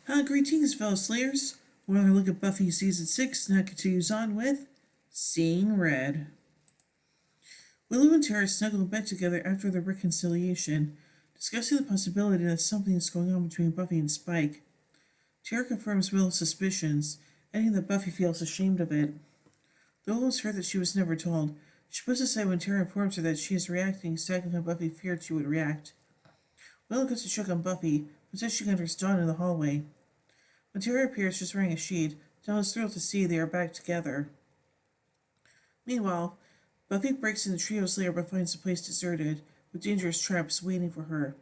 Greetings, fellow Slayers. Another look at Buffy Season 6 now continues on with Seeing Red. Willow and Tara snuggle in bed together after their reconciliation, discussing the possibility that something is going on between Buffy and Spike. Tara confirms Willow's suspicions, adding that Buffy feels ashamed of it. Though Willow's hurt that she was never told, she puts aside when Tara informs her that she is reacting exactly how Buffy feared she would react. Willow goes to check on Buffy, but says she encounters Dawn in the hallway. When Tara appears just wearing a sheet, Dawn is thrilled to see they are back together. Meanwhile, Buffy breaks in the trio's lair but finds the place deserted, with dangerous traps waiting for her.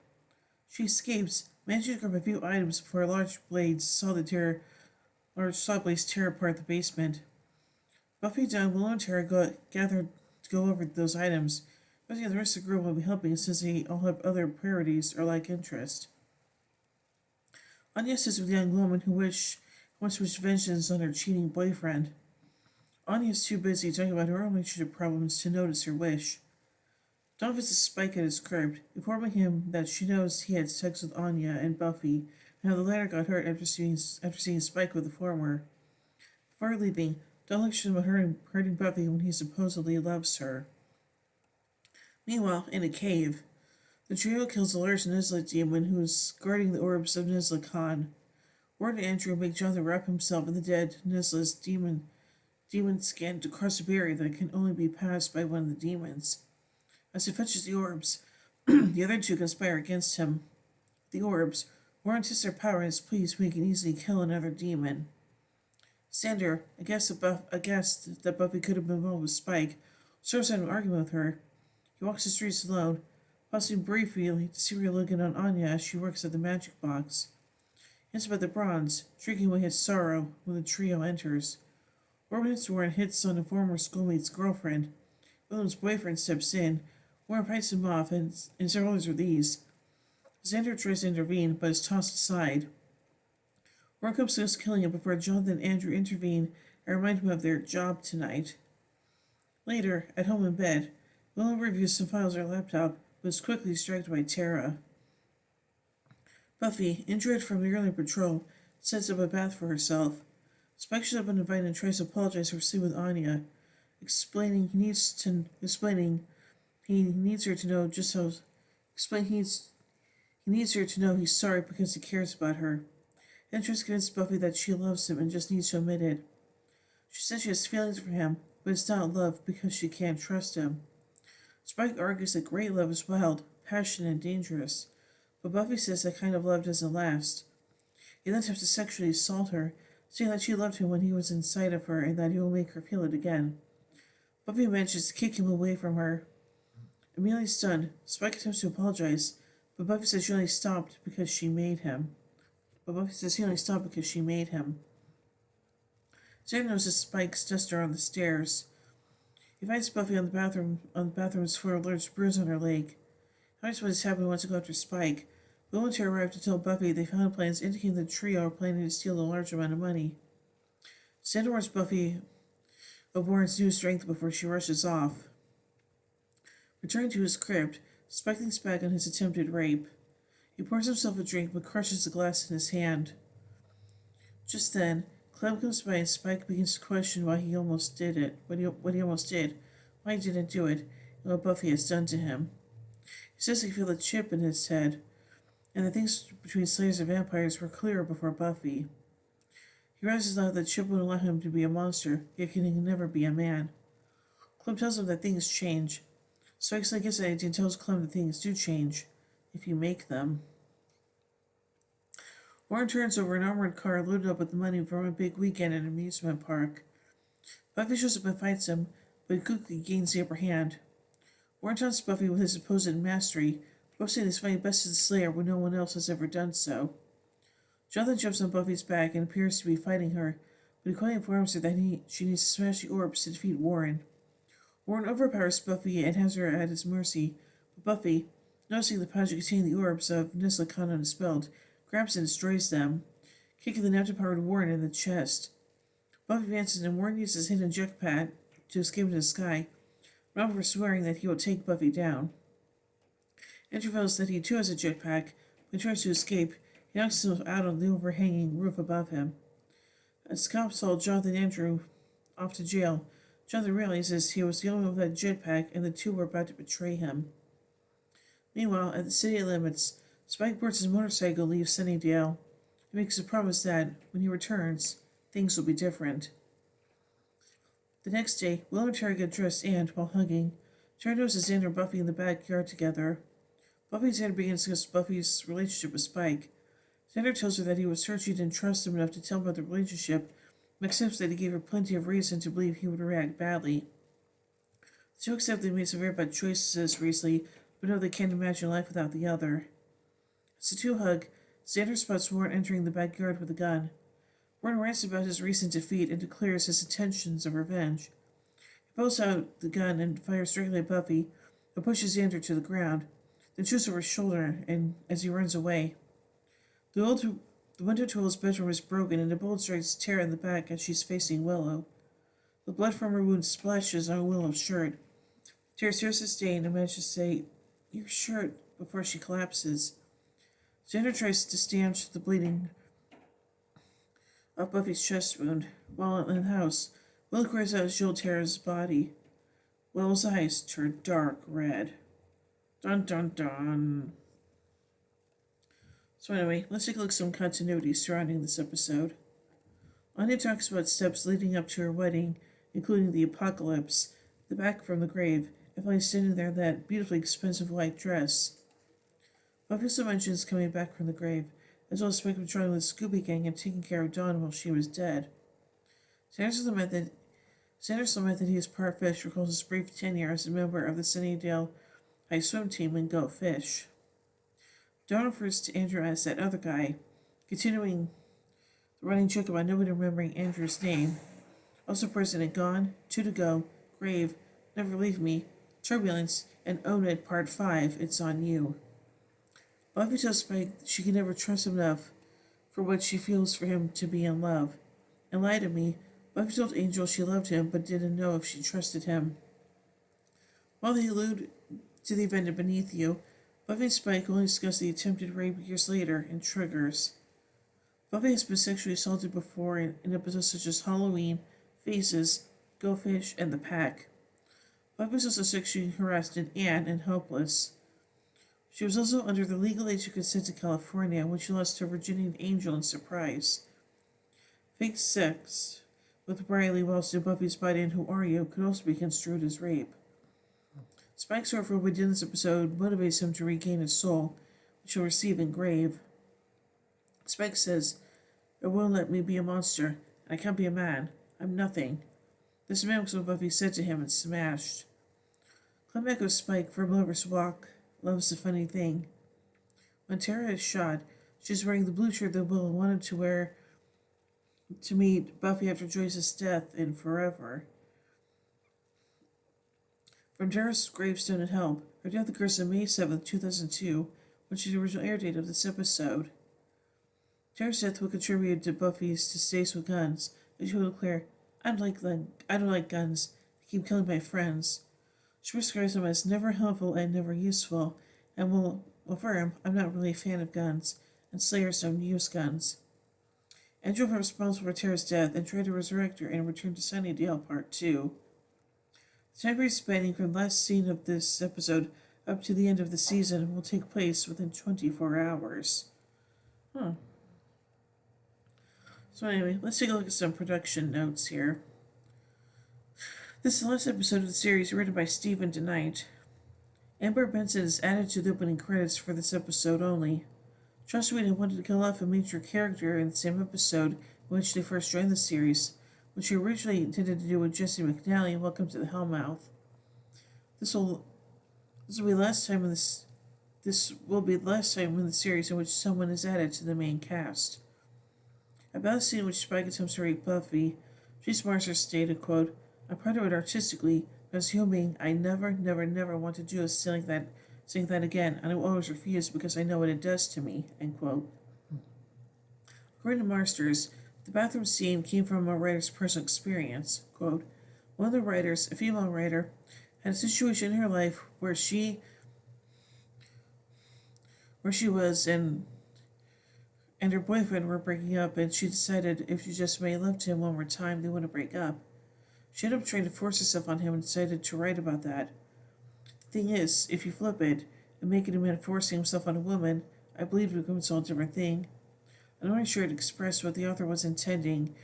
She escapes, managing to grab a few items before large saw blades tear apart the basement. Buffy, Dawn, Willow, and Tara gather to go over those items, but the rest of the group will be helping since they all have other priorities or like interest. Anya sits with a young woman who wants to wish vengeance on her cheating boyfriend. Anya is too busy talking about her own relationship problems to notice her wish. Dawn visits Spike at his crypt, informing him that she knows he had sex with Anya and Buffy, and how the latter got hurt after seeing Spike with the former. Before leaving, Dawn lectures him about hurting Buffy when he supposedly loves her. Meanwhile, in a cave, the trio kills the large Nizla demon who is guarding the orbs of Nizla Khan. Ward and Andrew make Jonathan wrap himself in the dead Nizla's demon skin to cross a barrier that can only be passed by one of the demons. As he fetches the orbs, the other two conspire against him. The orbs, Warren tests their power and is pleased when he can easily kill another demon. Sander, aghast that Buffy could have been involved with Spike, starts an argument with her. He walks the streets alone, pausing briefly to see her looking on Anya as she works at the magic box. Hints about the bronze, drinking away his sorrow when the trio enters. Warren hits on a former schoolmate's girlfriend. William's boyfriend steps in. Warren fights him off, and several others are these. Xander tries to intervene, but is tossed aside. Warren comes close to killing him before Jonathan and Andrew intervene and remind him of their job tonight. Later, at home in bed, Willow reviews some files on her laptop, but is quickly distracted by Tara. Buffy, injured from the earlier patrol, sets up a bath for herself. Spike shows up uninvited and tries to apologize for sleeping with Anya, explaining he needs her to know he's sorry because he cares about her. And tries to convince Buffy that she loves him and just needs to admit it. She says she has feelings for him, but it's not love because she can't trust him. Spike argues that great love is wild, passionate, and dangerous, but Buffy says that kind of love doesn't last. He then attempts to sexually assault her, saying that she loved him when he was inside of her and that he will make her feel it again. Buffy manages to kick him away from her. Immediately stunned, Spike attempts to apologize, but Buffy says he only stopped because she made him. Xander notices Spike's duster on the stairs. He finds Buffy on the bathroom's floor, a large bruise on her leg. Hides what is happening wants to go after Spike. Will and Tara arrive to tell Buffy they found plans indicating the trio are planning to steal a large amount of money. Xander warns Buffy of Warren's new strength before she rushes off. Returning to his crypt, Spike thinks back on his attempted rape. He pours himself a drink but crushes the glass in his hand. Just then, Clem comes by and Spike begins to question why he almost did it, why he didn't do it, and what Buffy has done to him. He says he feels a chip in his head, and the things between Slayers and vampires were clearer before Buffy. He realizes now that the chip wouldn't allow him to be a monster, yet he can never be a man. Clem tells him that things change. Spike's like his idea and tells Clem that things do change, if you make them. Warren turns over an armored car loaded up with money from a big weekend at an amusement park. Buffy shows up and fights him, but he quickly gains the upper hand. Warren taunts Buffy with his supposed mastery, boasting he's fighting best as a Slayer when no one else has ever done so. Jonathan jumps on Buffy's back and appears to be fighting her, but he quietly informs her that she needs to smash the orbs to defeat Warren. Warren overpowers Buffy and has her at his mercy, but Buffy, noticing the pouch containing the orbs of Nizla Khan undispelled, grabs and destroys them, kicking the now-depowered Warren in the chest. Buffy advances and Warren uses his hidden jetpack to escape into the sky, Robert swearing that he will take Buffy down. Andrew reveals that he too has a jetpack, but tries to escape. He knocks himself out on the overhanging roof above him. As the cops haul Jonathan Andrew off to jail, Jonathan realizes he was the only one with that jetpack and the two were about to betray him. Meanwhile, at the city limits, Spike boards his motorcycle, leaves Sunnydale. He makes a promise that, when he returns, things will be different. The next day, Will and Terry get dressed and, while hugging, Terry notices Xander and Buffy in the backyard together. Buffy and Xander begin to discuss Buffy's relationship with Spike. Xander tells her that he was hurt she didn't trust him enough to tell him about the relationship, and accepts that he gave her plenty of reason to believe he would react badly. The two accept they made some very bad choices recently, but know they can't imagine life without the other. As the two hug, Xander spots Warren entering the backyard with a gun. Warren rants about his recent defeat and declares his intentions of revenge. He pulls out the gun and fires directly at Buffy, who pushes Xander to the ground, then shoots over his shoulder and as he runs away. The window to Willow's bedroom is broken and a bullet strikes Tara in the back as she's facing Willow. The blood from her wound splashes on Willow's shirt. Tara stares at stain and manages to say, "Your shirt," before she collapses. Xander tries to stanch the bleeding of Buffy's chest wound. While in the house, Willow cries out to shield Tara's body. Willow's eyes turn dark red. Dun dun dun. So anyway, let's take a look at some continuity surrounding this episode. Anya talks about steps leading up to her wedding, including the apocalypse, the back from the grave, and finally standing there in that beautifully expensive white dress. Buffy also mentions coming back from the grave, as well as Spike patrolling with the Scooby Gang and taking care of Dawn while she was dead. Sanders lament that he is part fish, recalls his brief tenure as a member of the Sunnydale High swim team and Go Fish. Dawn refers to Andrew as that other guy, continuing the running joke about nobody remembering Andrew's name. Also present at Gone, Two to Go, Grave, Never Leave Me, Turbulence, and Own It Part 5, It's On You. Buffy tells Spike she can never trust him enough for what she feels for him to be in love. And Lie to Me, Buffy told Angel she loved him but didn't know if she trusted him. While they allude to the event of Beneath You, Buffy and Spike only discuss the attempted rape years later in Triggers. Buffy has been sexually assaulted before in episodes such as Halloween, Faces, Go Fish, and The Pack. Buffy was also sexually harassed in Anne and Helpless. She was also under the legal age of consent in California when she lost her virginity to Angel in Surprise. Fake sex with Riley whilst in Buffy's body and Who Are You could also be construed as rape. Spike's sort of within this episode motivates him to regain his soul, which he'll receive in Grave. Spike says, "It won't let me be a monster, and I can't be a man. I'm nothing." This mimics what Buffy said to him in Smashed. Clem echoes Spike from Lover's Walk, "Love's the funny thing." When Tara is shot, she's wearing the blue shirt that Will wanted to wear to meet Buffy after Joyce's death in Forever. From Tara's gravestone at Help, her death occurs on May 7th, 2002, which is the original air date of this episode. Tara's death will contribute to Buffy's distaste with guns, as she will declare, I don't like guns. They keep killing my friends." She describes them as never helpful and never useful, and will affirm, "I'm not really a fan of guns, and Slayers don't use guns." Andrew was responsible for Tara's death and tried to resurrect her in Return to Sunnydale Part 2. The time period spanning from the last scene of this episode up to the end of the season will take place within 24 hours. So anyway, let's take a look at some production notes here. This is the last episode of the series written by Stephen DeKnight. Amber Benson is added to the opening credits for this episode only. Joss Whedon wanted to kill off a major character in the same episode in which they first joined the series, which he originally intended to do with Jesse McNally in Welcome to the Hellmouth. This will be the last time in the series in which someone is added to the main cast. About the scene in which Spike attempts to rape Buffy, Jace Marsters stated, quote, "I'm proud of it artistically, but as a human being, I never want to do a saying that again, and I will always refuse because I know what it does to me," end quote. According to Marsters, the bathroom scene came from a writer's personal experience. Quote, "One of the writers, a female writer, had a situation in her life where she was and and her boyfriend were breaking up, and she decided if she just made love to him one more time, they wouldn't break up. She ended up trying to force herself on him and decided to write about that. The thing is, if you flip it and make it a man forcing himself on a woman, I believe it becomes a whole different thing. I'm not sure it expressed what the author was intending,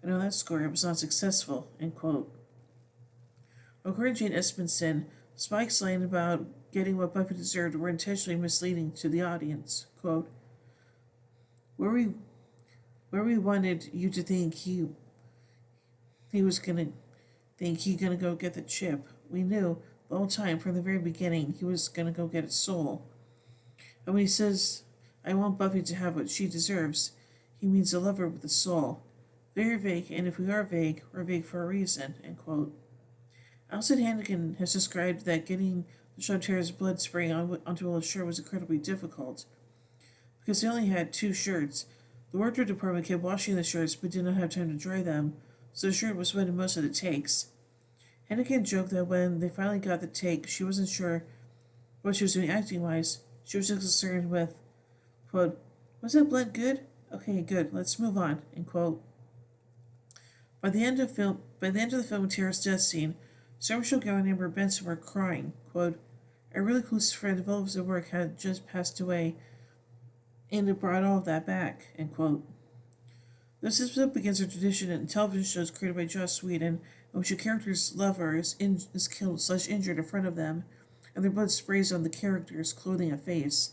and on that score it was not successful. End quote. According to Jane Espenson, Spike's line about getting what Buffy deserved were intentionally misleading to the audience. Quote, where we wanted you to think he was gonna go get the chip. We knew the whole time from the very beginning he was gonna go get his soul. And when he says, I want Buffy to have what she deserves, he means a lover with a soul. Very vague, and if we are vague, we're vague for a reason. End quote. Alison Hannigan has described that getting the show Tara's blood spraying onto Willow's shirt was incredibly difficult because they only had 2 shirts. The wardrobe department kept washing the shirts but did not have time to dry them, so the shirt was wet in most of the takes. Hannigan joked that when they finally got the take, she wasn't sure what she was doing acting-wise. She was just concerned with, quote, was that blood good? Okay, good, let's move on, end quote. By the end of the film with Tara's death scene, Sarah Michelle Gellar and Amber Benson were crying, quote, a really close friend of all of us at work had just passed away, and it brought all of that back, end quote. This episode begins a tradition in television shows created by Joss Whedon, in which a character's lover is killed/injured in front of them, and their blood sprays on the character's clothing and face.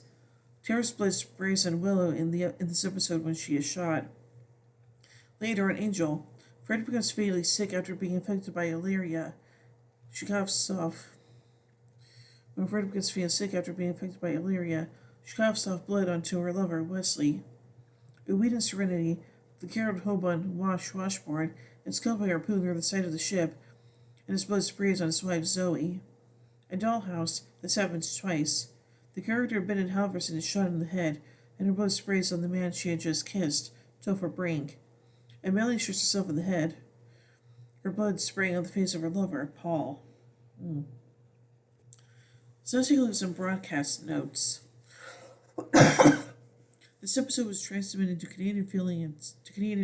Tara's blood sprays on Willow in this episode when she is shot. Later, on Angel, Fred becomes fatally sick after being infected by Illyria. She coughs off. When Fred becomes fatally sick after being infected by Illyria, she coughs off blood onto her lover, Wesley. In Whedon's Serenity, the character Hoban Washburn is killed by a harpoon near the side of the ship, and his blood sprays on his wife, Zoe. In Dollhouse, this happens twice. The character Bennett Halverson is shot in the head, and her blood sprays on the man she had just kissed, Topher Brink. And Melly shoots herself in the head, her blood spraying on the face of her lover, Paul. So let's take a look at some broadcast notes. This episode was transmitted to Canadian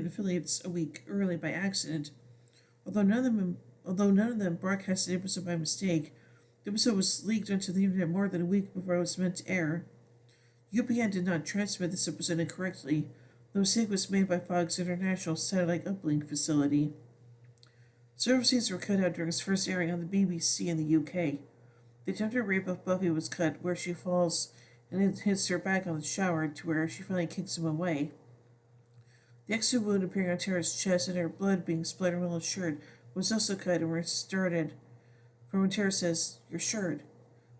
affiliates a week early by accident. Although none of them broadcast the episode by mistake, the episode was leaked onto the internet more than a week before it was meant to air. UPN did not transmit this episode incorrectly. The mistake was made by Fox International satellite uplink facility. Several scenes were cut out during its first airing on the BBC in the UK. The attempted rape of Buffy was cut, where she falls and hits her back on the shower, to where she finally kicks him away. The extra wound appearing on Tara's chest and her blood being splattered on Willow's shirt was also cut and restarted from when Tara says, your shirt.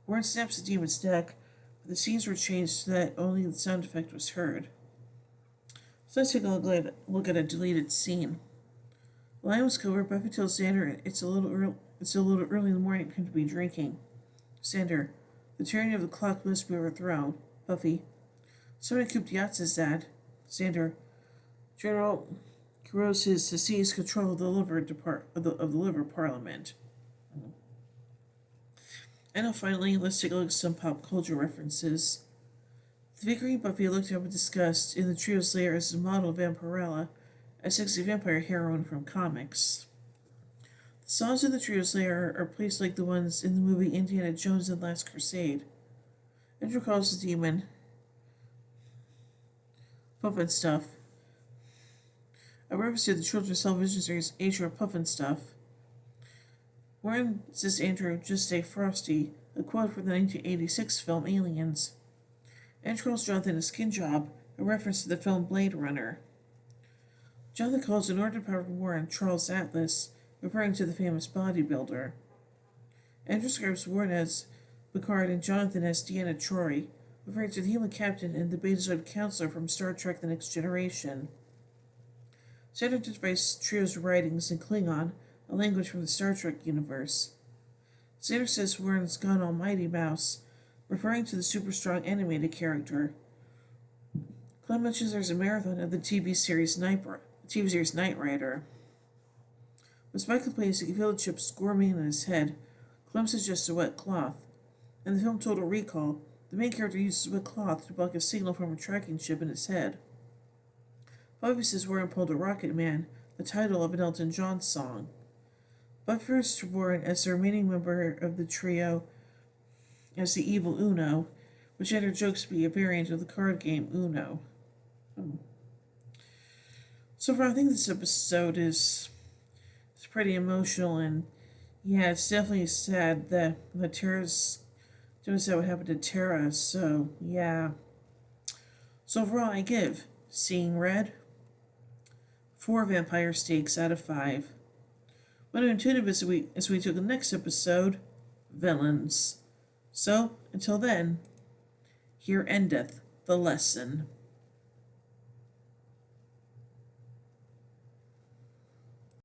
Warren snaps the demon's neck, but the scenes were changed so that only the sound effect was heard. So let's take a look at a deleted scene. The line was covered. Buffy tells Xander it's a little early in the morning for him to be drinking. Xander, the tyranny of the clock must be overthrown. Buffy, somebody coup d'etat says that. Xander, General Quiros has seized control of the liver parliament. And now finally, let's take a look at some pop culture references. The figurine Buffy looked up and discussed in the Trio Slayer as a model of Vampirella, a sexy vampire heroine from comics. The songs in the Trio Slayer are placed like the ones in the movie Indiana Jones and Last Crusade. Andrew calls the demon Pufnstuf, a reference to the children's television series Age of Pufnstuf. Warren says Andrew, just stay frosty, a quote from the 1986 film Aliens. Andrew calls Jonathan a skin job, a reference to the film Blade Runner. Jonathan calls an ordinary Warren Charles Atlas, referring to the famous bodybuilder. Andrew describes Warren as Picard and Jonathan as Deanna Troi, referring to the human captain and the Betazoid counselor from Star Trek The Next Generation. Xander identifies Trio's writings in Klingon, a language from the Star Trek universe. Xander says Warren's gone almighty mouse, referring to the super strong animated character. Clem mentions there's a marathon of the TV series Knight Rider. When Spike complains he can feel the chip squirming in his head, Clem suggests a wet cloth. In the film Total Recall, the main character uses a wet cloth to block a signal from a tracking chip in his head. Obviously, Warren pulled a Rocket Man, the title of an Elton John song. But first, Warren, as the remaining member of the trio, as the evil Uno, which had her jokes be a variant of the card game Uno. So far, I think this episode is pretty emotional, and yeah, it's definitely sad that Tara's doing what happened to Tara. So yeah. So overall, I give Seeing Red 4 vampire steaks out of 5. When I tune in as we do the next episode, Villains. So until then, here endeth the lesson.